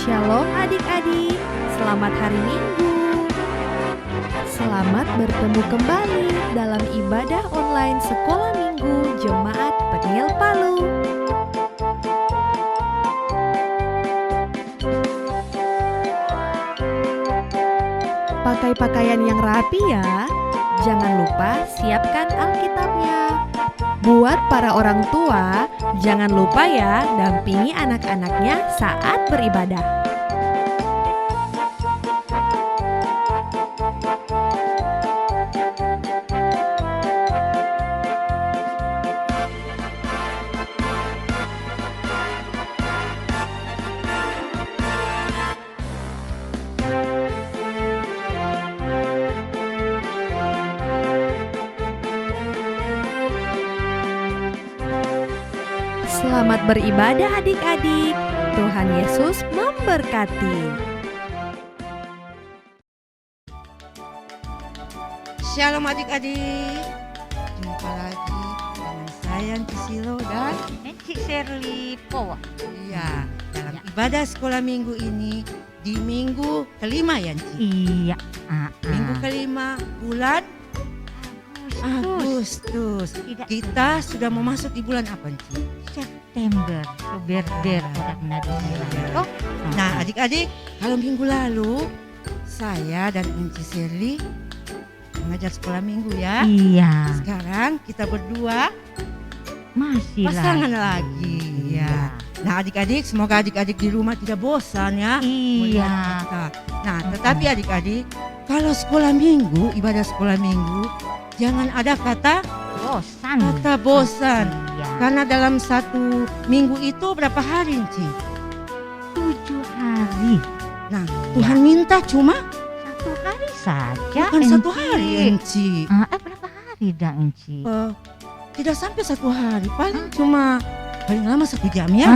Shalom adik-adik, selamat hari Minggu. Selamat bertemu kembali dalam ibadah online Sekolah Minggu Jemaat Peniel Palu. Pakai pakaian yang rapi ya. Jangan lupa siapkan Alkitabnya. Buat para orang tua, jangan lupa ya dampingi anak-anaknya saat beribadah. Selamat beribadah adik-adik. Tuhan Yesus memberkati. Shalom adik-adik. Jumpa lagi dengan saya Ci Silo dan Ci Shirley Powa. Iya, dalam ibadah sekolah minggu ini di minggu kelima ya Ci? Iya. Minggu kelima bulan Agustus. Kita sudah mau masuk di bulan apa Ci? September. Ber oh. Nah adik-adik, kalau minggu lalu saya dan Ci Shirley mengajar sekolah minggu ya. Iya. Sekarang kita berdua masih pasangan lagi ya. Nah adik-adik, semoga adik-adik di rumah tidak bosan ya. Iya. Kita. Nah tetapi adik-adik, kalau sekolah minggu, ibadah sekolah minggu, jangan ada kata bosan. Iya. Karena dalam satu minggu itu berapa hari Ci? 7 hari. Nah Tuhan minta cuma 1 hari saja. bukan 1 hari Ci. Berapa hari dah Enci? Tidak sampai 1 hari, paling lama 1 jam ya.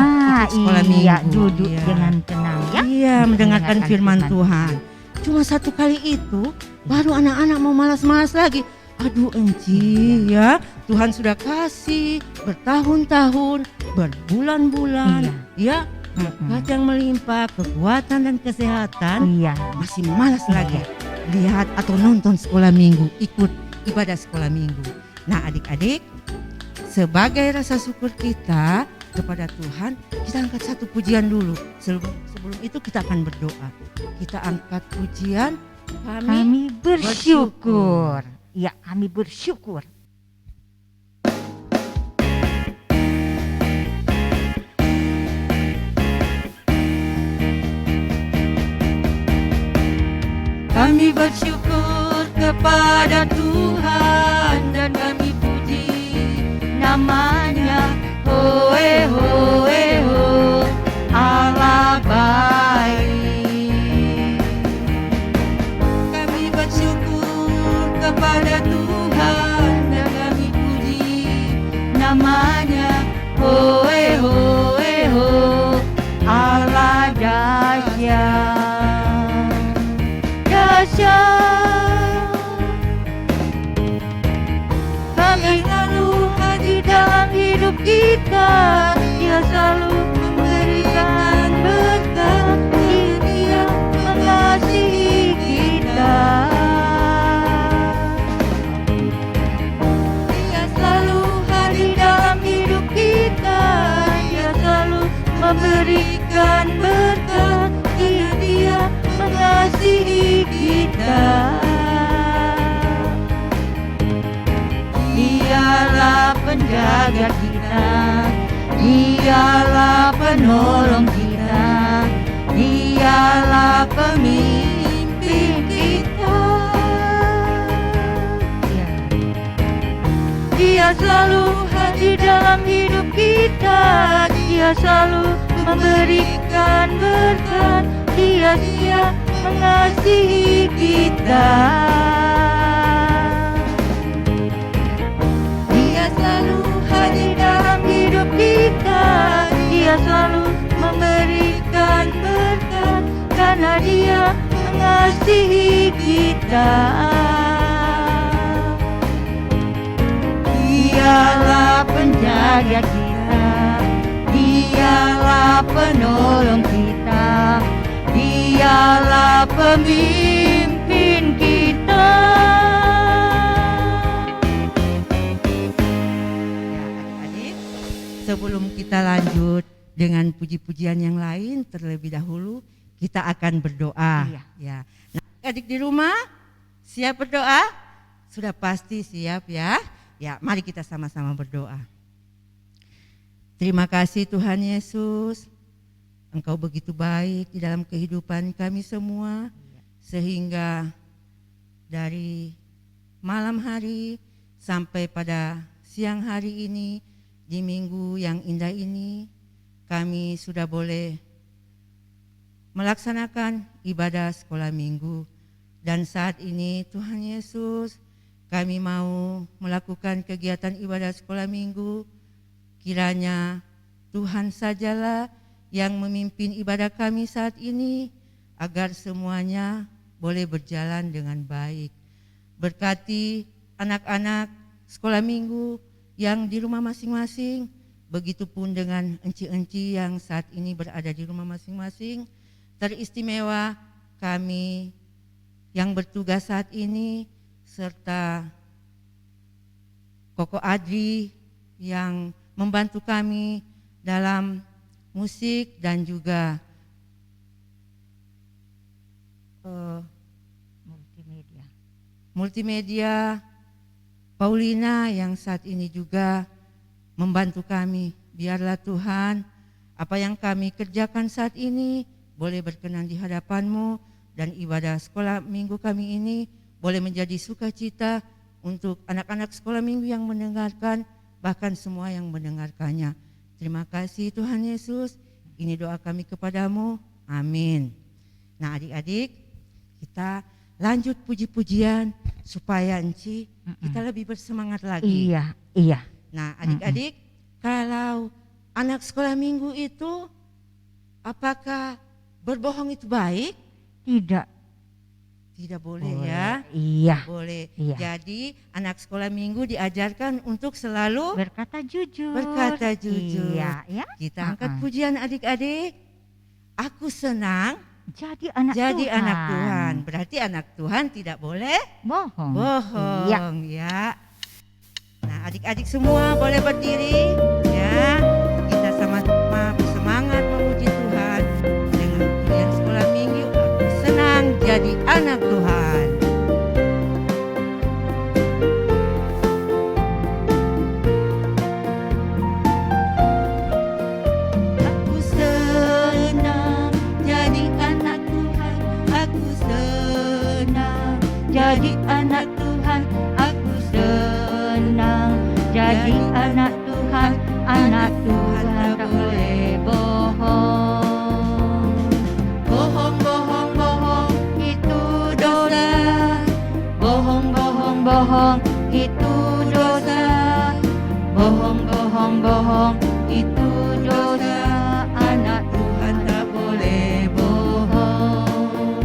Sekolah iya, minggu. duduk dengan tenang ya. Iya, mendengarkan firman Tuhan. Cuma 1 kali itu baru anak-anak mau malas-malas lagi. Aduh Enci ya, Tuhan sudah kasih bertahun-tahun, berbulan-bulan ya, berkat yang melimpah, kekuatan dan kesehatan. Iya. Masih malas lagi lihat atau nonton sekolah minggu, ikut ibadah sekolah minggu. Nah adik-adik, sebagai rasa syukur kita kepada Tuhan, kita angkat satu pujian dulu. Sebelum itu kita akan berdoa. Kita angkat pujian, kami bersyukur. Ya, kami bersyukur. Kami bersyukur kepada Tuhan dan kami puji namanya. Hoe hoe ho, Allah baik. Kami bersyukur kepada Tuhan dan kami puji namanya. Hoe hoe ho, Allah dahsyat. Kami selalu hadir dalam hidup kita. Dia selalu memberikan berkat. Dia mengasihi kita. Dia selalu hadir dalam hidup kita. Dia selalu memberikan berkat. Dia mengasihi kita. Dialah penjaga kita, Dialah penolong kita, Dialah pemimpin kita. Dia selalu hadir dalam hidup kita. Dia selalu memberikan berkat. Dia mengasihi kita. Dia selalu hadir dalam hidup kita. Dia selalu memberikan berkat karena Dia mengasihi kita. Dialah penjaga kita, Dialah penolong kita, pemimpin kita. Ya, adik-adik, sebelum kita lanjut dengan puji-pujian yang lain, terlebih dahulu kita akan berdoa. Iya. Ya. Nah, adik di rumah siap berdoa? Sudah pasti siap ya. Ya, mari kita sama-sama berdoa. Terima kasih Tuhan Yesus. Engkau begitu baik di dalam kehidupan kami semua, sehingga dari malam hari sampai pada siang hari ini, di minggu yang indah ini, kami sudah boleh melaksanakan ibadah sekolah minggu. Dan saat ini Tuhan Yesus, kami mau melakukan kegiatan ibadah sekolah minggu. Kiranya Tuhan sajalah yang memimpin ibadah kami saat ini, agar semuanya boleh berjalan dengan baik. Berkati anak-anak sekolah minggu yang di rumah masing-masing, begitupun dengan enci-enci yang saat ini berada di rumah masing-masing. Teristimewa kami yang bertugas saat ini, serta Koko Adri yang membantu kami dalam musik dan juga multimedia, Paulina yang saat ini juga membantu kami. Biarlah Tuhan, apa yang kami kerjakan saat ini boleh berkenan di hadapan-Mu, dan ibadah sekolah minggu kami ini boleh menjadi sukacita untuk anak-anak sekolah minggu yang mendengarkan, bahkan semua yang mendengarkannya. Terima kasih Tuhan Yesus, ini doa kami kepadamu, amin. Nah adik-adik, kita lanjut puji-pujian supaya Enci kita lebih bersemangat lagi. Iya, iya. Nah adik-adik, kalau anak sekolah minggu itu, apakah berbohong itu baik? Tidak Tidak boleh ya. Iya. Boleh. Iya. Jadi anak sekolah minggu diajarkan untuk selalu Berkata jujur. berkata jujur. Iya, ya. Kita angkat pujian adik-adik. Aku senang Jadi anak jadi Tuhan. anak Tuhan. Berarti anak Tuhan tidak boleh Bohong. bohong Iya. ya. Nah adik-adik semua boleh berdiri ya. Kita sama-sama bersemangat memuji Tuhan dengan pujian sekolah minggu. Aku senang jadi anak Tuhan. Aku senang jadi anak Tuhan. Aku senang Jadi anak Tuhan, aku senang. Jadi anak Tuhan, anak Tuhan tak boleh bohong. bohong, bohong, bohong, Itu dosa. Bohong, bohong, bohong, itu dosa. Bohong, bohong, bohong, itu dosa. Anak Tuhan tak boleh bohong.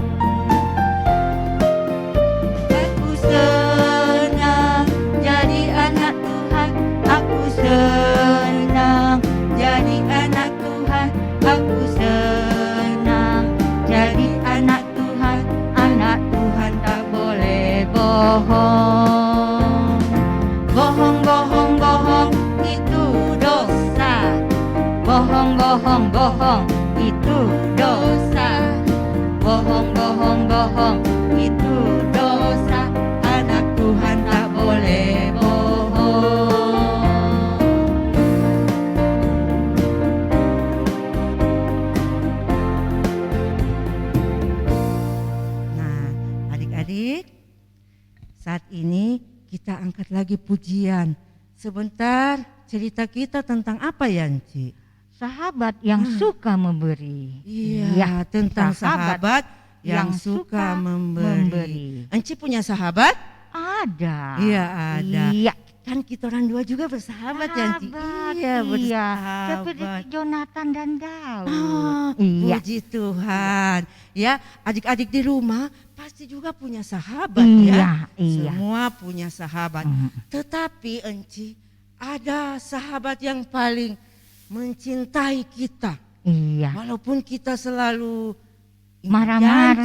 Aku senang jadi anak Tuhan. Aku senang jadi anak Tuhan. Aku senang jadi anak Tuhan. Anak Tuhan tak boleh bohong. Bohong, bohong, bohong, itu dosa. Bohong, bohong, bohong, itu dosa. Bohong, bohong, bohong, itu dosa. Anak Tuhan tak boleh bohong. Nah, adik-adik, saat ini kita angkat lagi pujian. Sebentar, cerita kita tentang apa ya, Enci? Sahabat yang suka memberi. Iya, tentang sahabat yang suka memberi. Enci punya sahabat? Ada. Iya, ada. Iya. Kan kita orang dua juga bersahabat ya, Enci? Sahabat, Iya, iya. bersahabat. Seperti Jonathan dan Daud. Oh, Iya. puji Tuhan. Ya, adik-adik di rumah pasti juga punya sahabat Iya, ya. iya. Semua punya sahabat. Tetapi Enci, ada sahabat yang paling mencintai kita. Iya. Walaupun kita selalu ingat marah-marah,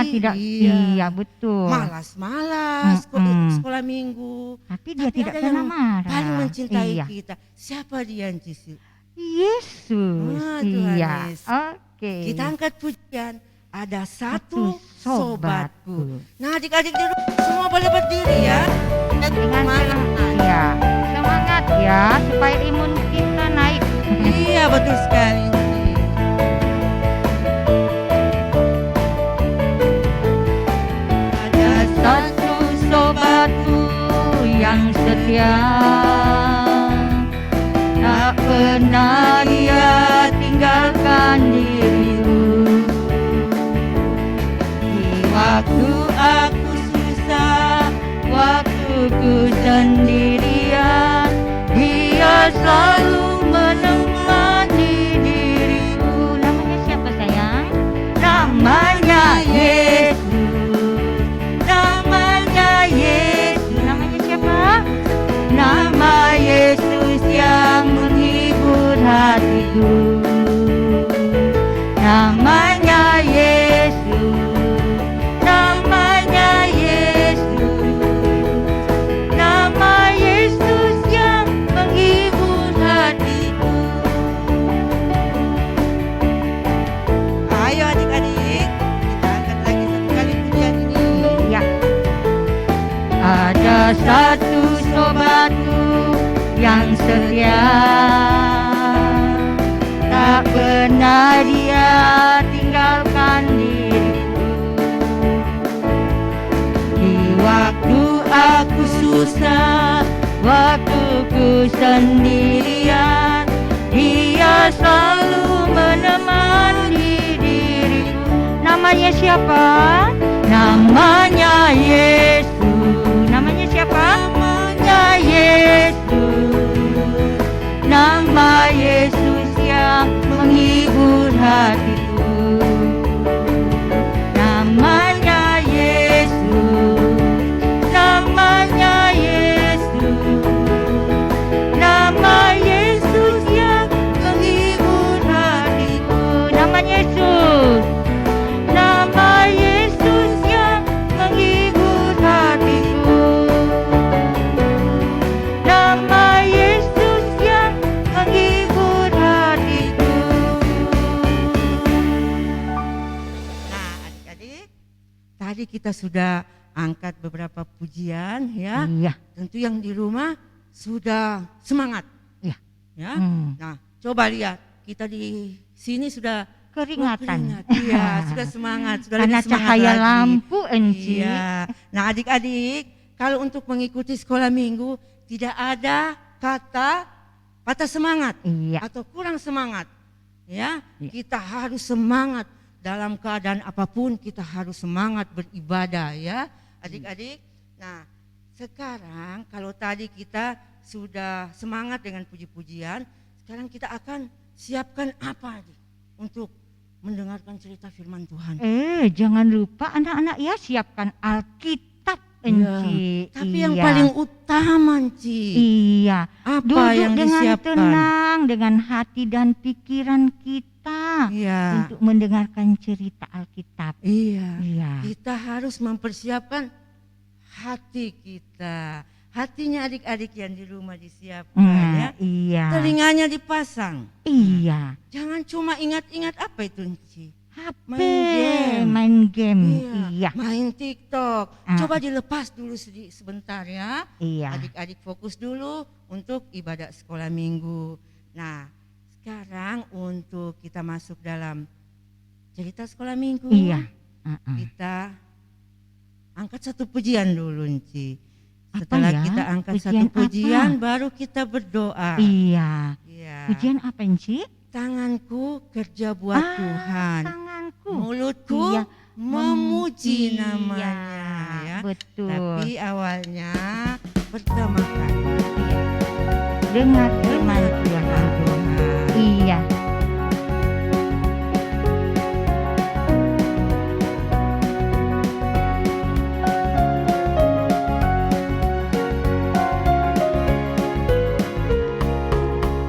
janji. tidak Iya. betul. Malas-malas sekolah minggu. Tapi dia Tapi tidak ada pernah yang marah. paling mencintai Iya. kita. Siapa dia, Cici? Yesus. Tuhan Iya. Yesus. Oke. Kita angkat pujian. Ada Satu satu sobatku. sobatku. Nah, adik-adik di rumah semua boleh berdiri ya. Dengan Semangat. ya, semangat ya supaya imun kita naik. Iya, betul sekali. Ada Satu sobatku yang setia, tak pernah dia tinggalkan diriku. Di waktu aku susah, waktu ku sendirian, dia selalu menemani diriku. Namanya siapa sayang? Namanya Yesus. Namanya Yesus. Namanya siapa? Nama Yesus yang menghibur hatiku. Namanya Yesus. Namanya Yesus. Nama Yesus yang menghibur hatiku. Ayo adik-adik, kita angkat lagi satu kali pujian ini. Ya. Ada satu sobatku yang setia, tak pernah dia tinggalkan diriku. Di waktu aku susah, waktu ku sendirian, dia selalu menemani diriku. Namanya siapa? Namanya Yesus. Namanya siapa? Namanya Yesus. Nama Yesus yang menghibur hatiku. Namanya Yesus. Namanya Yesus. Nama Yesus yang menghibur hatiku. Namanya Yesus. Nama Yesus yang menghibur hatiku. Nama Yesus yang menghibur hatiku. Nah, adik-adik, tadi kita sudah angkat beberapa pujian ya. Iya. Tentu yang di rumah sudah semangat. Iya. Ya. Hmm. Nah, coba lihat, kita di sini sudah Keringatan. keringat. Iya, sudah semangat, sudah Karena lebih semangat cahaya lagi. lampu Enci. Iya. Nah, adik-adik, kalau untuk mengikuti sekolah minggu tidak ada kata patah semangat Iya. atau kurang semangat. Ya, Iya. kita harus semangat dalam keadaan apapun, kita harus semangat beribadah ya, adik-adik. Nah, sekarang kalau tadi kita sudah semangat dengan puji-pujian, sekarang kita akan siapkan apa adik untuk mendengarkan cerita firman Tuhan. Jangan lupa anak-anak ya, siapkan Alkitab Enci. Tapi yang paling utama, Ci, Iya. apa Duduk yang dengan disiapkan? tenang, dengan hati dan pikiran kita Iya, untuk mendengarkan cerita Alkitab. iya. Iya. Kita harus mempersiapkan hati kita. Hatinya adik-adik yang di rumah disiapkan ya. Iya. Telinganya dipasang. Iya. Jangan cuma ingat-ingat apa itu, Ci. HP, Main game. main game. Iya. Main TikTok. Ah. Coba dilepas dulu sebentar ya. Iya. Adik-adik fokus dulu untuk ibadah sekolah minggu. Nah, sekarang untuk kita masuk dalam cerita sekolah minggu. Iya. Kita angkat satu pujian dulu, Ci. Apa Setelah ya? kita angkat Pujian satu apa? pujian, baru kita berdoa. Iya. Iya. Pujian apa Enci? Tanganku kerja buat Tuhan, Tanganku. mulutku Iya, memuji memuji, namanya. Ya. Betul. Tapi awalnya pertama kali Dengar firman Tuhan. Iya.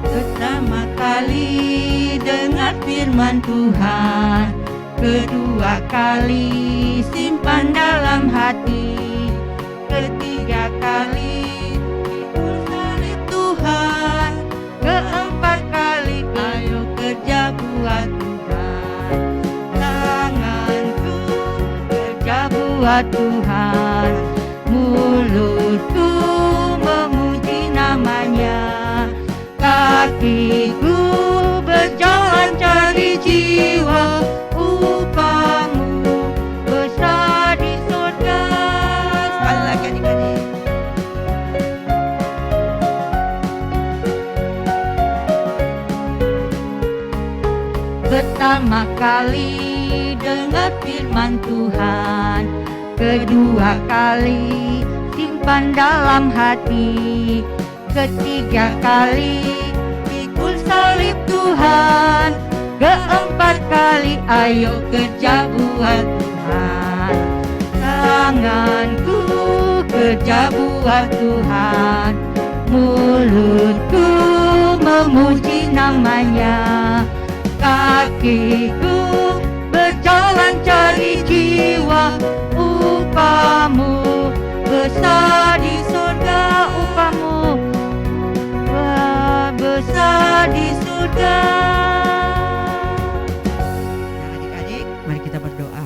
pertama kali dengar firman Tuhan, kedua kali simpan dalam hati, ketiga kali pikul salib Tuhan, keempat kali ayo kerja buat Tuhan. Tanganku kerja buat Tuhan, mulutku memuji namanya, kakiku berjalan cari jiwa, upamu besar di surga. Sekali lagi adik-adik. Pertama kali dengar firman Tuhan, kedua kali simpan dalam hati, ketiga kali pikul salib Tuhan, keempat kali ayo kerja buat Tuhan. Tanganku kerja buat Tuhan, mulutku memuji namanya, kakiku berjalan cari jiwa, upamu besar di surga, upamu besar di surga. Nah, adik-adik, mari kita berdoa.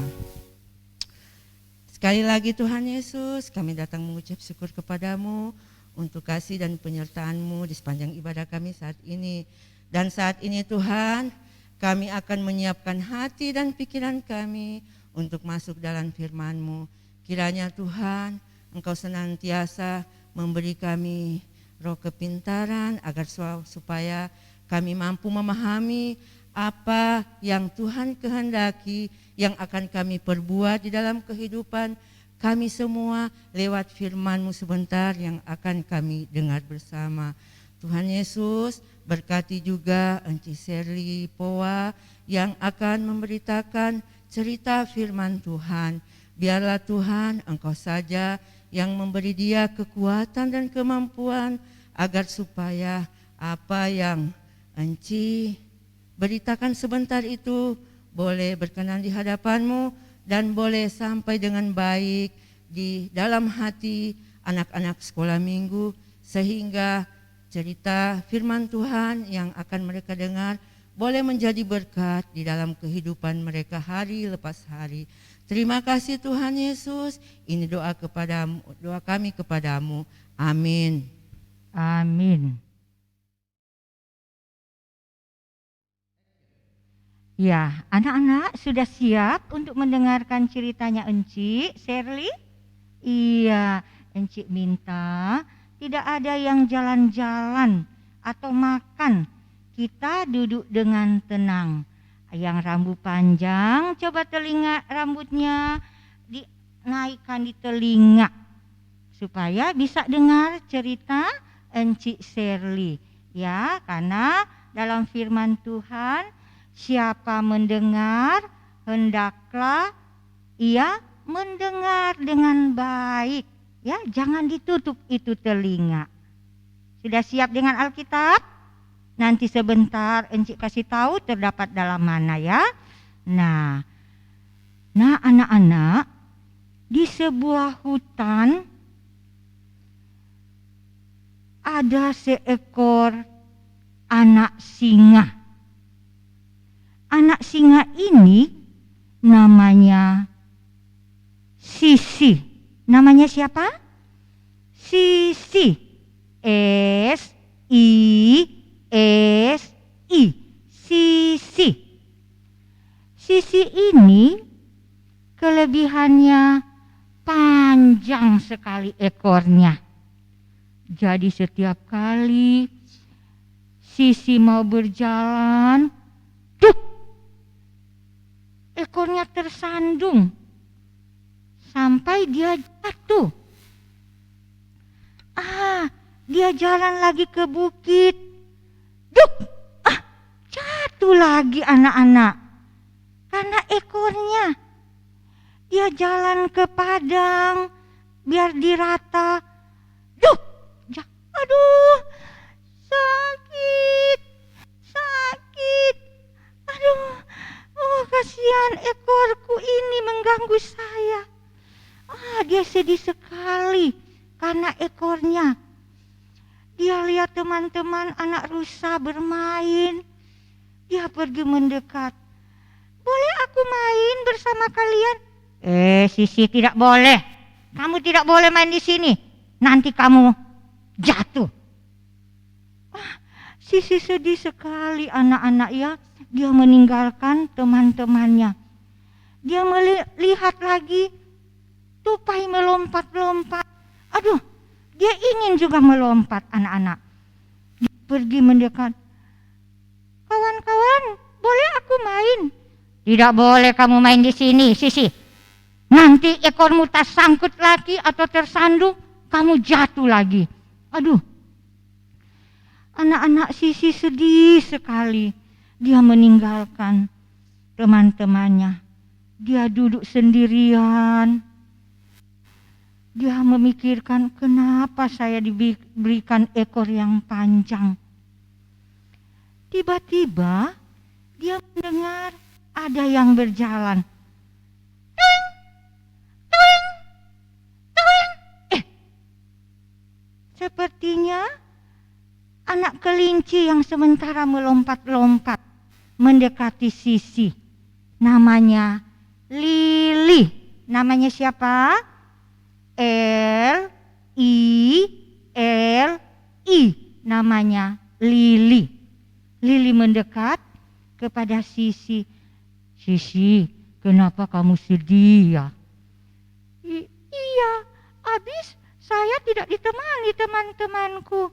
Sekali lagi Tuhan Yesus, kami datang mengucap syukur kepadamu untuk kasih dan penyertaan-Mu di sepanjang ibadah kami saat ini. Dan saat ini Tuhan, kami akan menyiapkan hati dan pikiran kami untuk masuk dalam firman-Mu. Kiranya Tuhan, Engkau senantiasa memberi kami roh kepintaran agar supaya kami mampu memahami apa yang Tuhan kehendaki, yang akan kami perbuat di dalam kehidupan kami semua lewat firman-Mu sebentar yang akan kami dengar bersama. Tuhan Yesus, berkati juga Enci Sherly Powa yang akan memberitakan cerita firman Tuhan. Biarlah Tuhan, Engkau saja yang memberi dia kekuatan dan kemampuan agar supaya apa yang Enci beritakan sebentar itu boleh berkenan di hadapan-Mu dan boleh sampai dengan baik di dalam hati anak-anak sekolah minggu, sehingga cerita firman Tuhan yang akan mereka dengar boleh menjadi berkat di dalam kehidupan mereka hari lepas hari. Terima kasih Tuhan Yesus, ini doa kami kepadamu. Amin. Amin. Ya, anak-anak sudah siap untuk mendengarkan ceritanya Enci Sherly? Iya, Enci minta tidak ada yang jalan-jalan atau makan. Kita duduk dengan tenang. Yang rambut panjang, coba telinga rambutnya dinaikkan di telinga supaya bisa dengar cerita Enci Sherly. Ya, karena dalam firman Tuhan, siapa mendengar, hendaklah ia mendengar dengan baik. Ya, jangan ditutup itu telinga. Sudah siap dengan Alkitab? Nanti sebentar Enci kasih tahu terdapat dalam mana ya. Nah anak-anak, di sebuah hutan ada seekor anak singa. Anak singa ini namanya Sisi. Namanya siapa? Sisi. S-I-S-I. Sisi. Sisi ini kelebihannya panjang sekali ekornya. Jadi setiap kali Sisi mau berjalan, ekornya tersandung sampai dia jatuh. Dia jalan lagi ke bukit. Jatuh lagi anak-anak. Karena ekornya. Dia jalan ke padang biar dirata. Aduh, sakit. Aduh, kasihan ekorku ini mengganggu saya. Dia sedih sekali karena ekornya. Dia lihat teman-teman anak rusa bermain. Dia pergi mendekat. Boleh aku main bersama kalian? Sisi, tidak boleh. Kamu tidak boleh main di sini. Nanti kamu jatuh. Sisi sedih sekali anak-anak ya. Dia meninggalkan teman-temannya. Dia melihat lagi tupai melompat-lompat. Aduh, dia ingin juga melompat anak-anak. Dia pergi mendekat. Kawan-kawan, boleh aku main? Tidak boleh kamu main di sini, Sisi. Nanti ekormu tersangkut lagi atau tersandung, kamu jatuh lagi. Aduh. Anak-anak Sisi sedih sekali. Dia meninggalkan teman-temannya. Dia duduk sendirian. Dia memikirkan, kenapa saya diberikan ekor yang panjang. Tiba-tiba dia mendengar ada yang berjalan. Tuing, tuing, tuing. Sepertinya anak kelinci yang sementara melompat-lompat mendekati Sisi. Namanya Lili. Namanya siapa? L-I-L-I. Namanya Lili. Lili mendekat kepada Sisi. Sisi, kenapa kamu sedih ya? Iya, habis saya tidak ditemani teman-temanku.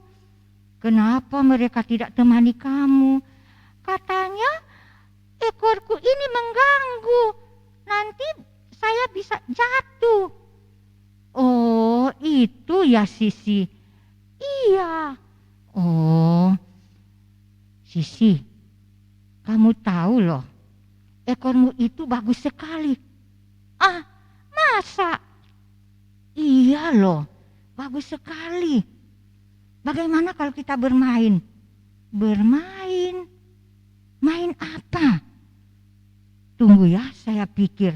Kenapa mereka tidak temani kamu? Katanya ekorku ini mengganggu. Nanti saya bisa jatuh. Oh, itu ya Sisi. Iya. Oh, Sisi, kamu tahu loh, ekormu itu bagus sekali. Masa? Iya loh, bagus sekali. Bagaimana kalau kita bermain? Bermain? Main apa? Tunggu ya, saya pikir.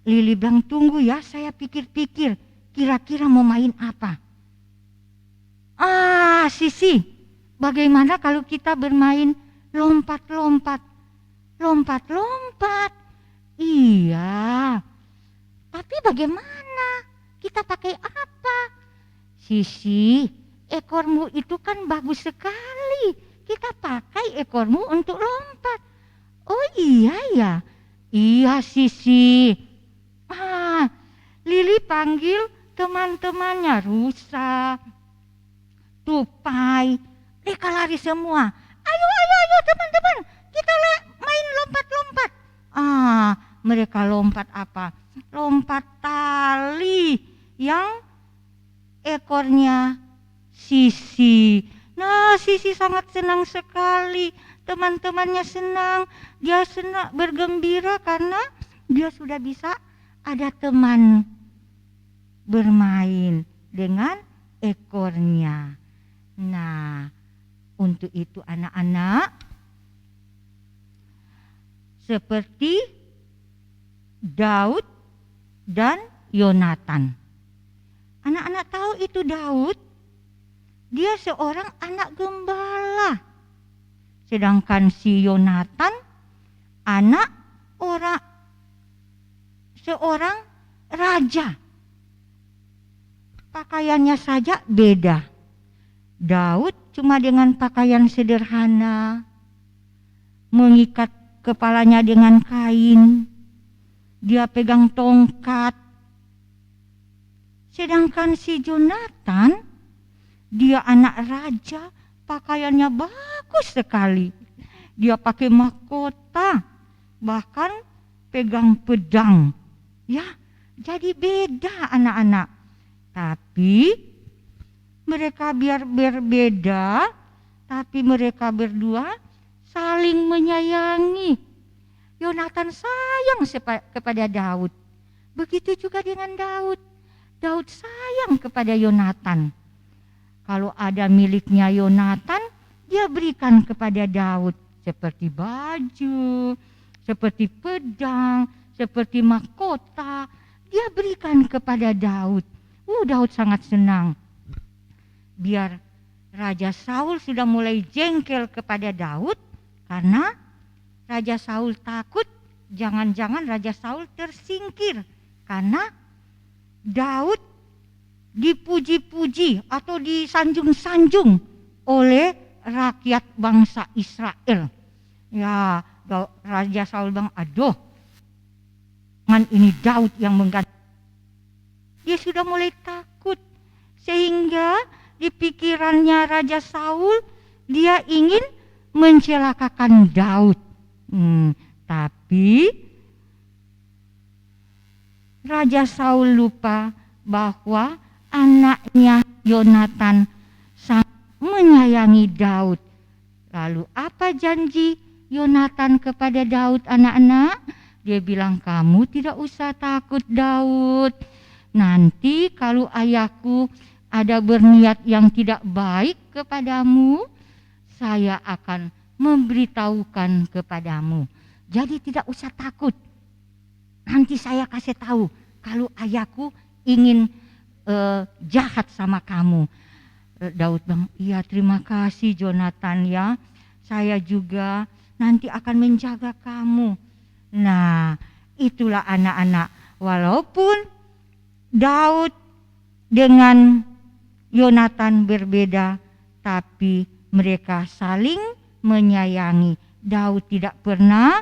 Lili bilang, tunggu ya, saya pikir-pikir. Kira-kira mau main apa? Sisi, bagaimana kalau kita bermain lompat-lompat? Lompat-lompat? Iya. Tapi bagaimana? Kita pakai apa? Sisi, ekormu itu kan bagus sekali. Kita pakai ekormu untuk lompat. Oh iya ya. Iya Sisi. Lili panggil teman-temannya, rusa, tupai. Mereka lari semua. Ayo teman-teman, kita main lompat-lompat. Mereka lompat apa? Lompat tali yang ekornya Sisi. Nah, Sisi sangat senang sekali. Teman-temannya senang. Dia senang, bergembira karena dia sudah bisa ada teman bermain dengan ekornya. Nah, untuk itu anak-anak, seperti Daud dan Yonatan. Anak-anak tahu itu Daud? Dia seorang anak gembala. Sedangkan si Yonatan anak seorang raja. Pakaiannya saja beda. Daud cuma dengan pakaian sederhana, mengikat kepalanya dengan kain. Dia pegang tongkat. Sedangkan si Yonatan, dia anak raja, pakaiannya bagus sekali. Dia pakai mahkota, bahkan pegang pedang. Ya, jadi beda anak-anak. Tapi mereka biar berbeda, tapi mereka berdua saling menyayangi. Yonatan sayang kepada Daud. Begitu juga dengan Daud. Daud sayang kepada Yonatan. Kalau ada miliknya Yonatan, dia berikan kepada Daud. Seperti baju, seperti pedang, seperti mahkota, dia berikan kepada Daud. Daud sangat senang. Biar Raja Saul sudah mulai jengkel kepada Daud karena Raja Saul takut jangan-jangan Raja Saul tersingkir karena Daud dipuji-puji atau disanjung-sanjung oleh rakyat bangsa Israel. Ya, Raja Saul bilang, aduh, ini Daud yang mengganti. Dia sudah mulai takut sehingga di pikirannya Raja Saul dia ingin mencelakakan Daud. Tapi Raja Saul lupa bahwa anaknya Yonatan sangat menyayangi Daud. Lalu apa janji Yonatan kepada Daud, anak-anak? Dia bilang, kamu tidak usah takut Daud. Nanti kalau ayahku ada berniat yang tidak baik kepadamu, saya akan memberitahukan kepadamu. Jadi tidak usah takut. Nanti saya kasih tahu kalau ayahku ingin jahat sama kamu. Daud bilang, iya terima kasih Jonathan ya. Saya juga nanti akan menjaga kamu. Nah, itulah anak-anak. Walaupun Daud dengan Yonatan berbeda, tapi mereka saling menyayangi. Daud tidak pernah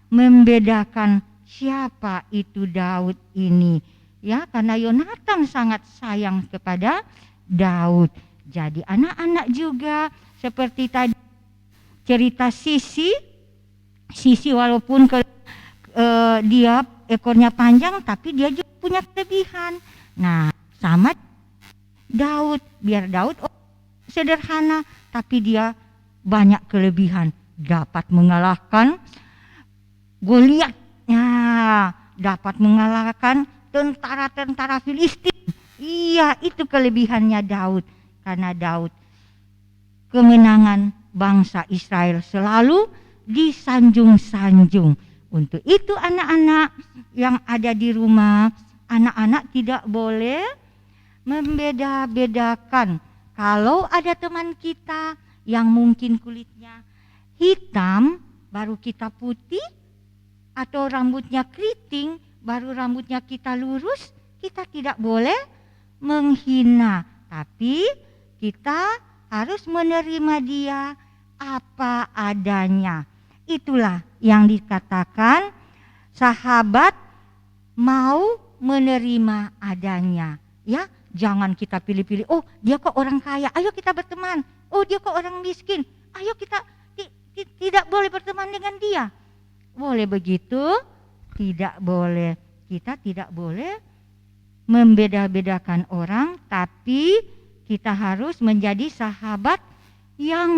membedakan siapa itu Daud ini. Ya, karena Yonatan sangat sayang kepada Daud. Jadi anak-anak juga seperti tadi cerita Sisi walaupun dia ekornya panjang tapi dia juga punya kelebihan. Nah, sama Daud, biar Daud sederhana tapi dia banyak kelebihan, dapat mengalahkan Goliat. Ya, dapat mengalahkan tentara-tentara Filistin. Iya, itu kelebihannya Daud. Karena Daud, kemenangan bangsa Israel selalu disanjung-sanjung. Untuk itu anak-anak yang ada di rumah, anak-anak tidak boleh membeda-bedakan. Kalau ada teman kita yang mungkin kulitnya hitam, baru kita putih, atau rambutnya keriting, baru rambutnya kita lurus, kita tidak boleh menghina. Tapi kita harus menerima dia apa adanya. Itulah yang dikatakan sahabat mau menerima adanya. Ya, jangan kita pilih-pilih. Oh, dia kok orang kaya, ayo kita berteman. Oh, dia kok orang miskin, ayo kita tidak boleh berteman dengan dia. Boleh begitu? Tidak boleh. Kita tidak boleh membeda-bedakan orang, tapi kita harus menjadi sahabat yang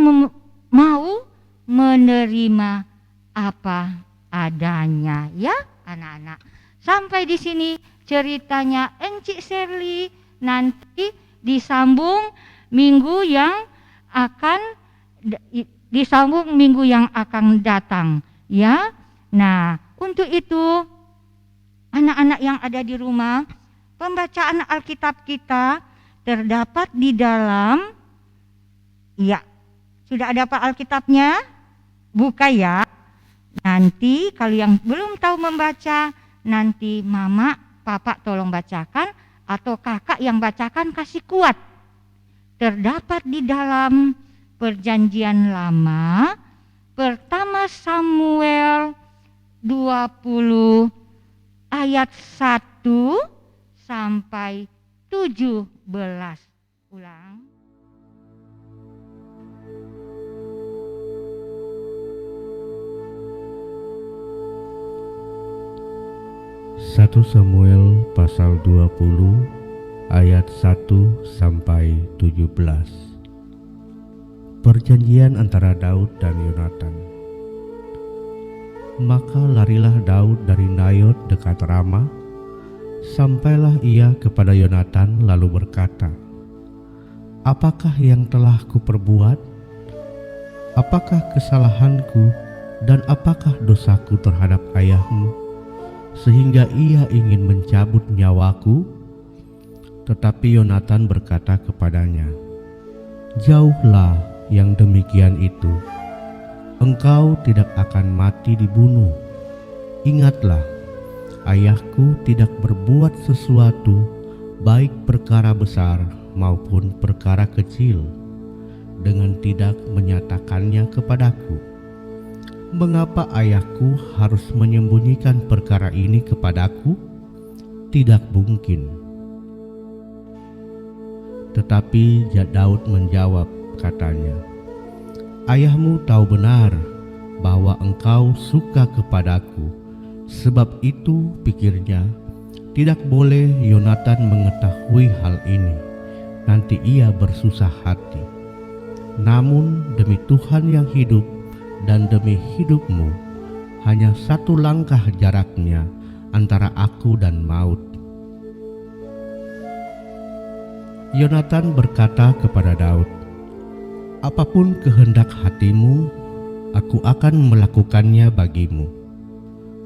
mau menerima apa adanya, ya anak-anak. Sampai di sini ceritanya Encik Shirley, nanti disambung minggu yang akan datang, ya. Nah, untuk itu anak-anak yang ada di rumah, pembacaan Alkitab kita terdapat di dalam, ya, sudah ada apa Alkitabnya? Buka ya. Nanti kalau yang belum tahu membaca, nanti mama, papa tolong bacakan, atau kakak yang bacakan kasih kuat. Terdapat di dalam Perjanjian Lama, pertama Samuel 20 ayat 1 sampai 17. Ulang. Satu Samuel pasal 20 ayat 1 sampai 17. Perjanjian antara Daud dan Yonatan. Maka larilah Daud dari Nayot dekat Rama. Sampailah ia kepada Yonatan lalu berkata, apakah yang telah kuperbuat? Apakah kesalahanku Dan apakah dosaku terhadap ayahmu, sehingga ia ingin mencabut nyawaku?" Tetapi Yonatan berkata kepadanya, "Jauhlah yang demikian itu. Engkau tidak akan mati dibunuh. Ingatlah, ayahku tidak berbuat sesuatu, baik perkara besar maupun perkara kecil, dengan tidak menyatakannya kepadaku. Mengapa ayahku harus menyembunyikan perkara ini kepadaku? Tidak mungkin." Tetapi Daud menjawab, katanya, "Ayahmu tahu benar bahwa engkau suka kepadaku. Sebab itu," pikirnya, "tidak boleh Yonatan mengetahui hal ini. Nanti ia bersusah hati. Namun demi Tuhan yang hidup dan demi hidupmu, hanya satu langkah jaraknya antara aku dan maut." Yonatan berkata kepada Daud, "Apapun kehendak hatimu, aku akan melakukannya bagimu."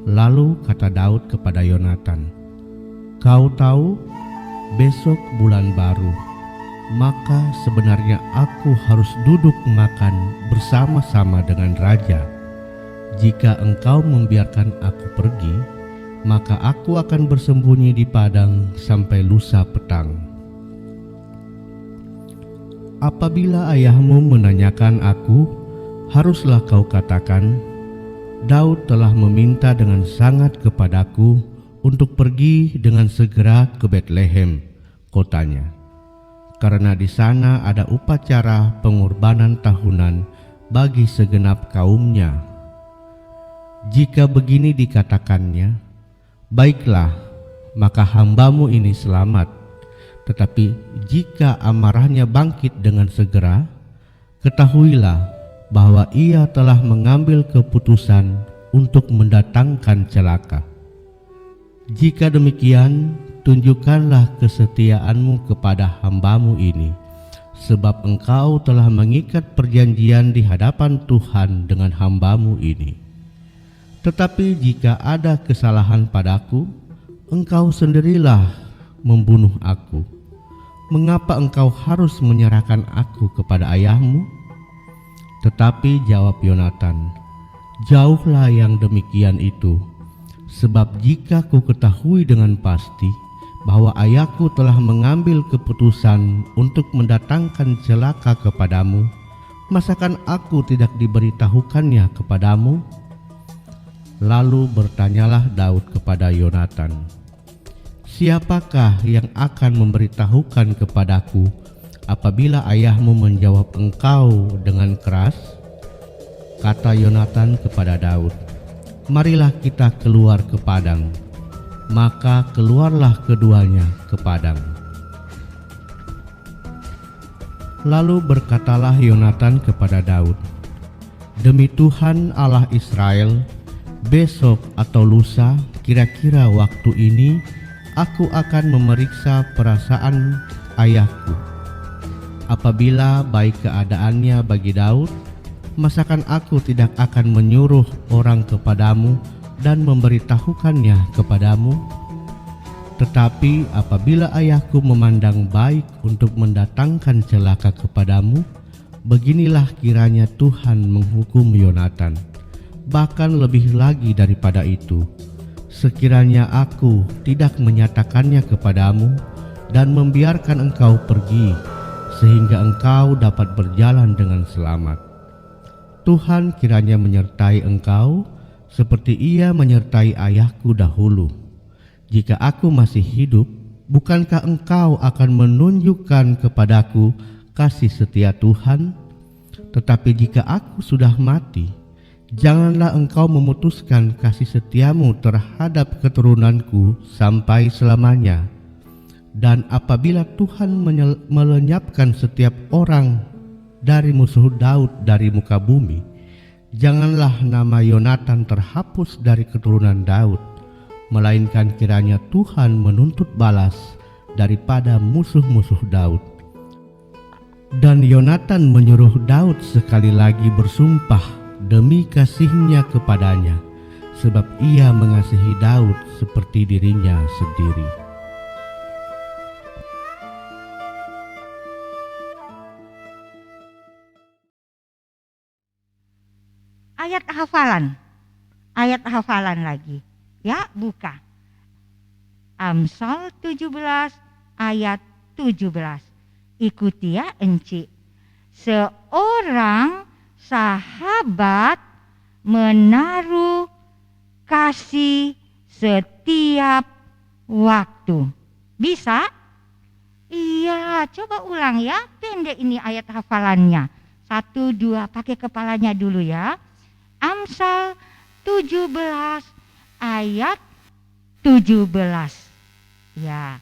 Lalu kata Daud kepada Yonatan, "Kau tahu, besok bulan baru, maka sebenarnya aku harus duduk makan bersama-sama dengan raja. Jika engkau membiarkan aku pergi, maka aku akan bersembunyi di padang sampai lusa petang. Apabila ayahmu menanyakan aku, haruslah kau katakan, 'Daud telah meminta dengan sangat kepadaku untuk pergi dengan segera ke Betlehem, kotanya, karena di sana ada upacara pengorbanan tahunan bagi segenap kaumnya.' Jika begini dikatakannya, baiklah, maka hambamu ini selamat. Tetapi jika amarahnya bangkit dengan segera, ketahuilah bahwa ia telah mengambil keputusan untuk mendatangkan celaka. Jika demikian, tunjukkanlah kesetiaanmu kepada hambamu ini, sebab engkau telah mengikat perjanjian di hadapan Tuhan dengan hambamu ini. Tetapi jika ada kesalahan padaku, engkau sendirilah membunuh aku. Mengapa engkau harus menyerahkan aku kepada ayahmu?" Tetapi jawab Yonatan, "Jauhlah yang demikian itu, sebab jika ku ketahui dengan pasti bahwa ayahku telah mengambil keputusan untuk mendatangkan celaka kepadamu, masakan aku tidak diberitahukannya kepadamu?" Lalu bertanyalah Daud kepada Yonatan, "Siapakah yang akan memberitahukan kepadaku apabila ayahmu menjawab engkau dengan keras?" Kata Yonatan kepada Daud, "Marilah kita keluar ke padang." Maka keluarlah keduanya ke padang. Lalu berkatalah Yonatan kepada Daud, "Demi Tuhan Allah Israel, besok atau lusa, kira-kira waktu ini, aku akan memeriksa perasaan ayahku. Apabila baik keadaannya bagi Daud, masakan aku tidak akan menyuruh orang kepadamu dan memberitahukannya kepadamu? Tetapi apabila ayahku memandang baik untuk mendatangkan celaka kepadamu, beginilah kiranya Tuhan menghukum Yonatan. Bahkan lebih lagi daripada itu, sekiranya aku tidak menyatakannya kepadamu dan membiarkan engkau pergi, sehingga engkau dapat berjalan dengan selamat. Tuhan kiranya menyertai engkau seperti ia menyertai ayahku dahulu. Jika aku masih hidup, bukankah engkau akan menunjukkan kepadaku kasih setia Tuhan? Tetapi jika aku sudah mati, janganlah engkau memutuskan kasih setiamu terhadap keturunanku sampai selamanya. Dan apabila Tuhan melenyapkan setiap orang dari musuh Daud dari muka bumi, janganlah nama Yonatan terhapus dari keturunan Daud, melainkan kiranya Tuhan menuntut balas daripada musuh-musuh Daud." Dan Yonatan menyuruh Daud sekali lagi bersumpah demi kasihnya kepadanya, sebab ia mengasihi Daud seperti dirinya sendiri. Ayat hafalan lagi. Ya, buka. Amsal 17 ayat 17. Ikuti ya, Enci. Seorang sahabat menaruh kasih setiap waktu. Bisa? Iya, coba ulang ya. Pendek ini ayat hafalannya. 1, 2, pakai kepalanya dulu ya. Amsal 17 ayat 17. Ya.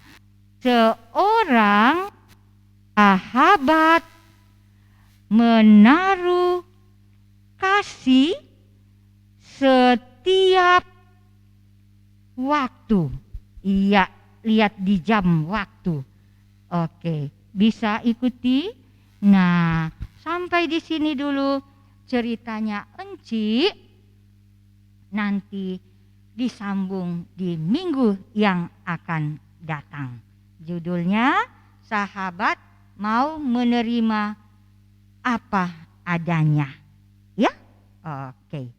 Seorang sahabat menaruh kasih setiap waktu. Iya, lihat di jam waktu. Oke, bisa ikuti? Nah, sampai di sini dulu ceritanya Enci. Nanti disambung di minggu yang akan datang. Judulnya Sahabat Mau Menerima Apa Adanya. Ya? Oke.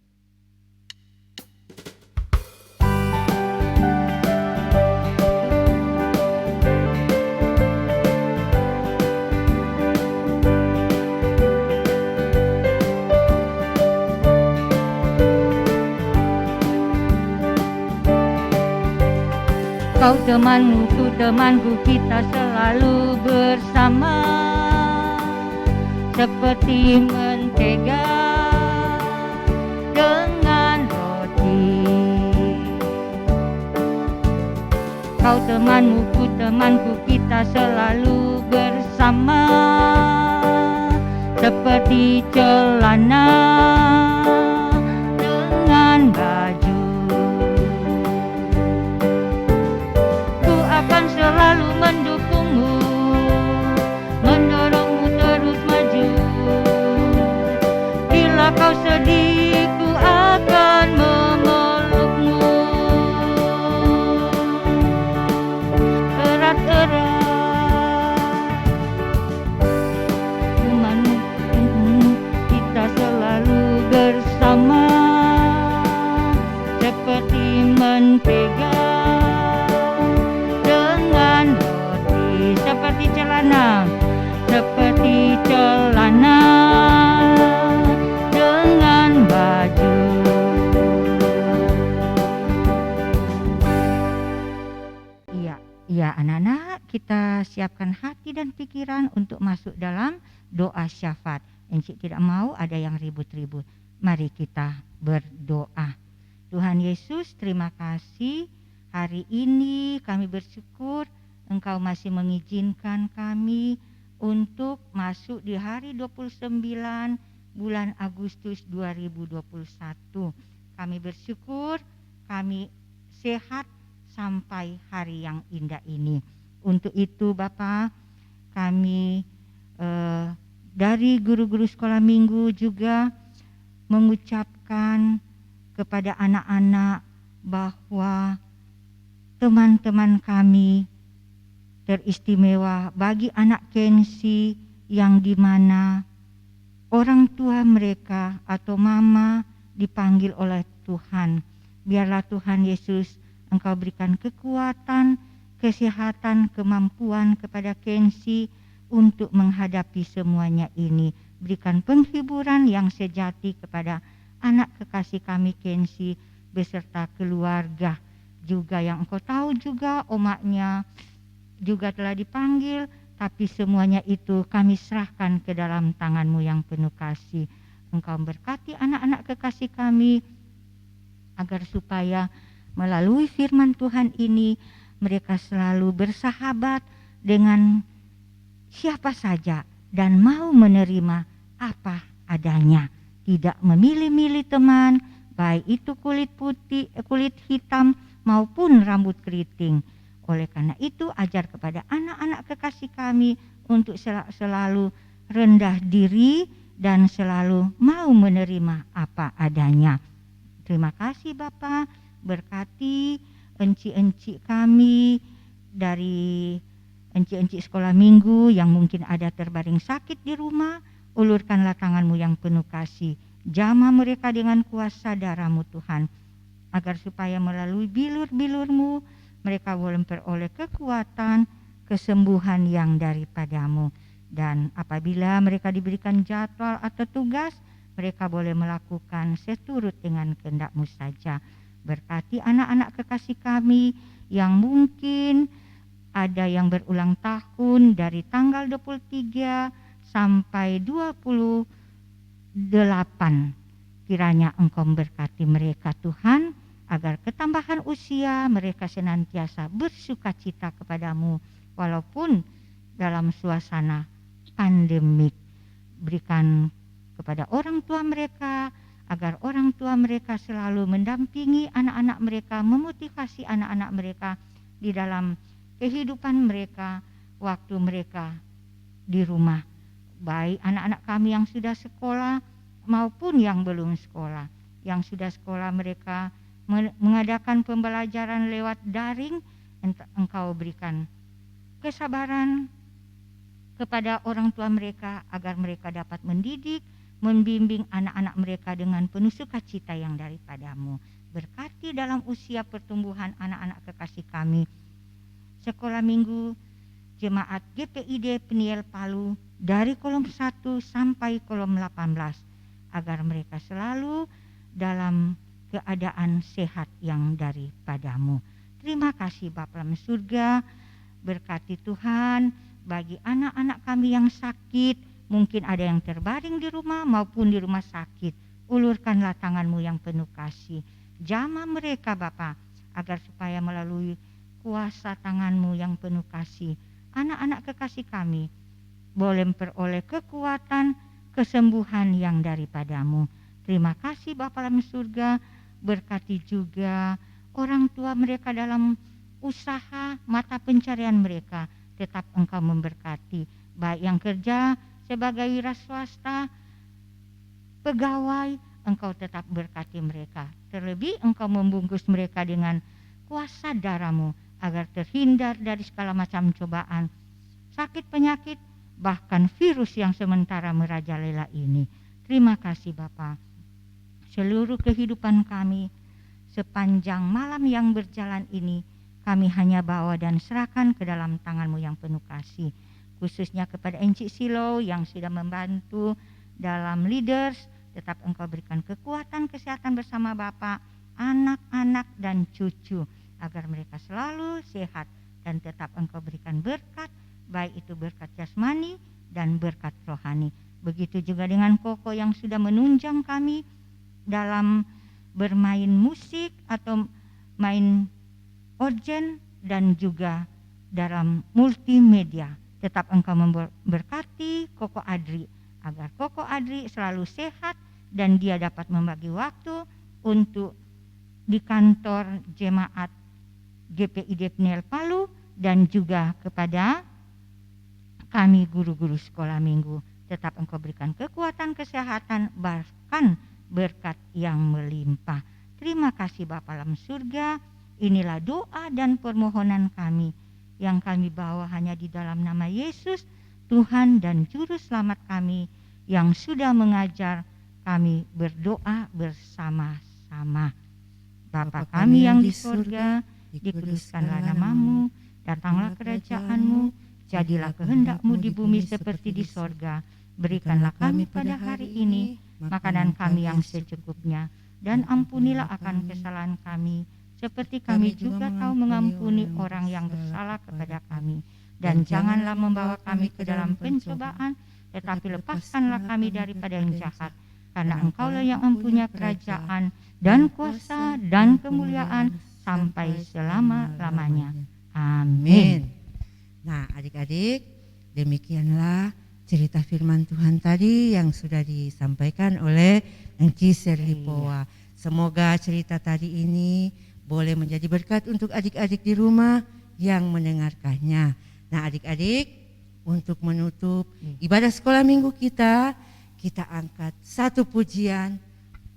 Kau temanku, ku temanku, kita selalu bersama, seperti mentega dengan roti. Kau temanku, ku temanku, kita selalu bersama, seperti celana dengan baju. Akan selalu mendukungmu, mendorongmu terus maju. Bila kau sedih, ku akan memelukmu erat-erat. Temanmu, kita selalu bersama, seperti mentega seperti celana dengan baju. Iya anak-anak, kita siapkan hati dan pikiran untuk masuk dalam doa syafaat. Encik tidak mau ada yang ribut-ribut. Mari kita berdoa. Tuhan Yesus, terima kasih hari ini kami bersyukur Engkau masih mengizinkan kami untuk masuk di hari 29 bulan Agustus 2021. Kami bersyukur kami sehat sampai hari yang indah ini. Untuk itu Bapa, kami dari guru-guru sekolah minggu juga mengucapkan kepada anak-anak bahwa teman-teman kami teristimewa, bagi anak Kensi yang dimana orang tua mereka atau mama dipanggil oleh Tuhan. Biarlah Tuhan Yesus Engkau berikan kekuatan, kesehatan, kemampuan kepada Kensi untuk menghadapi semuanya ini. Berikan penghiburan yang sejati kepada anak kekasih kami Kensi beserta keluarga juga yang Engkau tahu juga omaknya juga telah dipanggil, tapi semuanya itu kami serahkan ke dalam tangan-Mu yang penuh kasih. Engkau berkati anak-anak kekasih kami agar supaya melalui firman Tuhan ini mereka selalu bersahabat dengan siapa saja dan mau menerima apa adanya, tidak memilih-milih teman, baik itu kulit putih, kulit hitam maupun rambut keriting. Oleh karena itu ajar kepada anak-anak kekasih kami untuk selalu rendah diri dan selalu mau menerima apa adanya. Terima kasih Bapa, berkati enci-enci kami dari enci-enci sekolah minggu yang mungkin ada terbaring sakit di rumah. Ulurkanlah tangan-Mu yang penuh kasih, jamah mereka dengan kuasa darah-Mu Tuhan, agar supaya melalui bilur-bilur-Mu mereka boleh memperoleh kekuatan, kesembuhan yang daripada-Mu. Dan apabila mereka diberikan jadwal atau tugas, mereka boleh melakukan seturut dengan kehendak-Mu saja. Berkati anak-anak kekasih kami yang mungkin ada yang berulang tahun dari tanggal 23 sampai 28. Kiranya Engkau memberkati mereka Tuhan, agar ketambahan usia mereka senantiasa bersukacita kepadamu walaupun dalam suasana pandemik. Berikan kepada orang tua mereka, agar orang tua mereka selalu mendampingi anak-anak mereka, memotivasi anak-anak mereka di dalam kehidupan mereka waktu mereka di rumah. Baik anak-anak kami yang sudah sekolah maupun yang belum sekolah. Yang sudah sekolah mereka mengadakan pembelajaran lewat daring, Engkau berikan kesabaran kepada orang tua mereka agar mereka dapat mendidik, membimbing anak-anak mereka dengan penuh sukacita yang daripada-Mu. Berkati dalam usia pertumbuhan anak-anak kekasih kami sekolah minggu Jemaat GPID Peniel Palu dari kolom 1 sampai kolom 18, agar mereka selalu dalam keadaan sehat yang daripada-Mu. Terima kasih Bapa dalam surga, berkati Tuhan bagi anak-anak kami yang sakit, mungkin ada yang terbaring di rumah maupun di rumah sakit. Ulurkanlah tangan-Mu yang penuh kasih, jamah mereka Bapa, agar supaya melalui kuasa tangan-Mu yang penuh kasih, anak-anak kekasih kami boleh memperoleh kekuatan, kesembuhan yang daripada-Mu. Terima kasih Bapa dalam surga, berkati juga orang tua mereka dalam usaha mata pencarian mereka. Tetap Engkau memberkati, baik yang kerja sebagai wira swasta, pegawai, Engkau tetap berkati mereka. Terlebih Engkau membungkus mereka dengan kuasa darah-Mu, agar terhindar dari segala macam cobaan, sakit penyakit, bahkan virus yang sementara merajalela ini. Terima kasih Bapa. Seluruh kehidupan kami sepanjang malam yang berjalan ini, kami hanya bawa dan serahkan ke dalam tangan-Mu yang penuh kasih. Khususnya kepada Encik Silo yang sudah membantu dalam leaders, tetap Engkau berikan kekuatan, kesehatan bersama Bapak, anak-anak dan cucu, agar mereka selalu sehat dan tetap Engkau berikan berkat, baik itu berkat jasmani dan berkat rohani. Begitu juga dengan Koko yang sudah menunjang kami dalam bermain musik atau main organ dan juga dalam multimedia. Tetap Engkau memberkati Koko Adri, agar Koko Adri selalu sehat dan dia dapat membagi waktu untuk di kantor jemaat GPID Peniel Palu dan juga kepada kami guru-guru sekolah minggu. Tetap Engkau berikan kekuatan, kesehatan, bahkan berkat yang melimpah. Terima kasih Bapa dalam surga. Inilah doa dan permohonan kami yang kami bawa hanya di dalam nama Yesus, Tuhan dan Juru Selamat kami, yang sudah mengajar kami berdoa bersama-sama. Bapa kami yang di surga, dikuduskanlah nama-Mu, datanglah kerajaan-Mu, jadilah kehendak-Mu di bumi seperti di sorga. Berikanlah kami pada hari ini makanan kami yang secukupnya, dan ampunilah akan kesalahan kami, seperti kami juga tahu mengampuni orang yang bersalah kepada kami. Dan janganlah membawa kami ke dalam pencobaan, tetapi lepaskanlah kami daripada yang jahat. Karena Engkaulah yang mempunyai kerajaan dan kuasa dan kemuliaan sampai selama-lamanya. Amin. Nah adik-adik, demikianlah cerita firman Tuhan tadi yang sudah disampaikan oleh Enci Serlipowa. Semoga cerita tadi ini boleh menjadi berkat untuk adik-adik di rumah yang mendengarkannya. Nah adik-adik, untuk menutup ibadah sekolah minggu kita kita angkat satu pujian,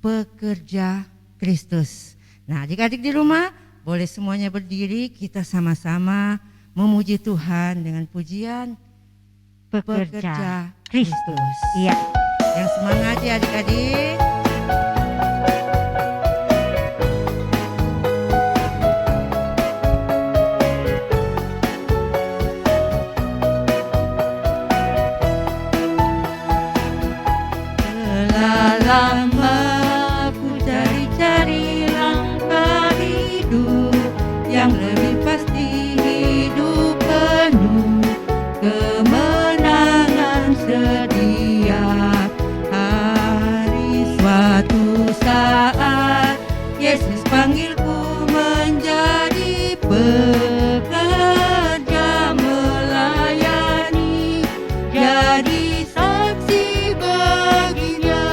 Pekerja Kristus. Nah, adik-adik di rumah boleh semuanya berdiri, kita sama-sama memuji Tuhan dengan pujian Pekerja Kristus. Iya. Yang semangat ya adik-adik. Telah lama ku cari-cari langkah hidup yang lebih pasti, hidup penuh kemenangan setiap hari. Suatu saat Yesus panggilku menjadi pekerja melayani, jadi saksi baginya.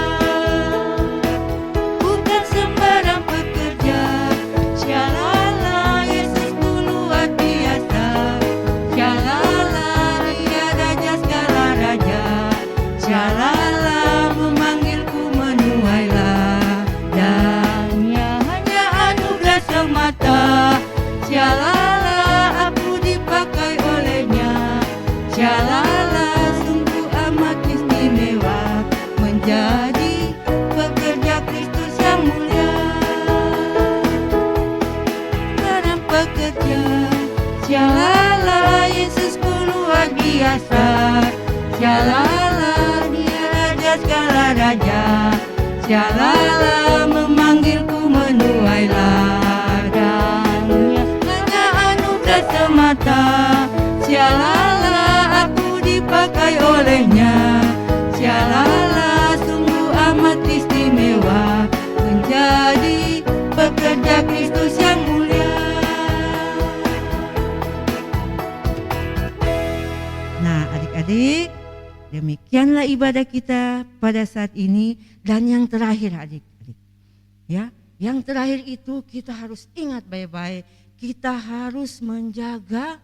Bukan sembarang pekerja, syalala Yesusku luar biasa. Syalala Dia raja segala raja. Syalala memanggilku menuai ladangnya, hanya anugerah semata. Syalala aku dipakai olehnya. Syalala sungguh amat istimewa menjadi pekerja Kristus yang mulia. Seorang pekerja, syalala Yesusku luar biasa. Syalala Dia raja segala raja. Syalala memanggilku menuai ladangnya, hanya anugerah semata. Syalala aku dipakai olehnya. Syalala sungguh amat istimewa menjadi pekerja Kristus yang mulia. Nah, adik-adik, demikianlah ibadah kita pada saat ini. Dan yang terakhir adik-adik, ya, yang terakhir itu kita harus ingat baik-baik, kita harus menjaga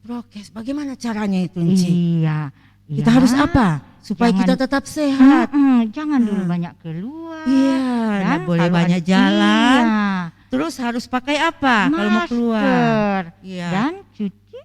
prokes. Bagaimana caranya itu, Enci? Iya. Kita Iya. harus apa? Supaya Jangan- kita tetap sehat. Jangan dulu banyak keluar. Iya, Dan nggak boleh kalau banyak ada- jalan. Iya. Terus harus pakai apa kalau mau keluar? Masker. Iya. Dan cuci.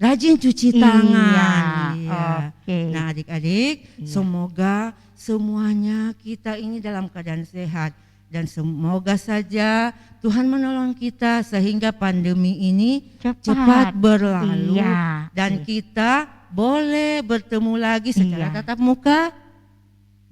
Rajin cuci tangan. Iya. Oke. Nah, adik-adik, Iya. semoga semuanya kita ini dalam keadaan sehat, dan semoga saja Tuhan menolong kita sehingga pandemi ini cepat berlalu. Iya. Dan kita boleh bertemu lagi secara Iya. tatap muka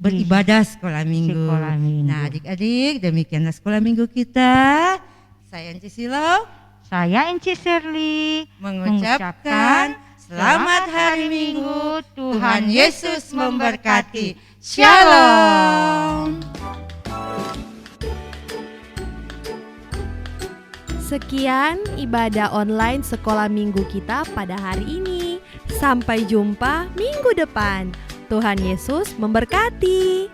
beribadah sekolah minggu. Sekolah minggu. Nah, adik-adik, demikianlah sekolah minggu kita. Saya Enci Silo Saya Enci Shirley mengucapkan selamat hari Minggu. Tuhan Yesus memberkati. Shalom. Sekian ibadah online sekolah minggu kita pada hari ini. Sampai jumpa minggu depan. Tuhan Yesus memberkati.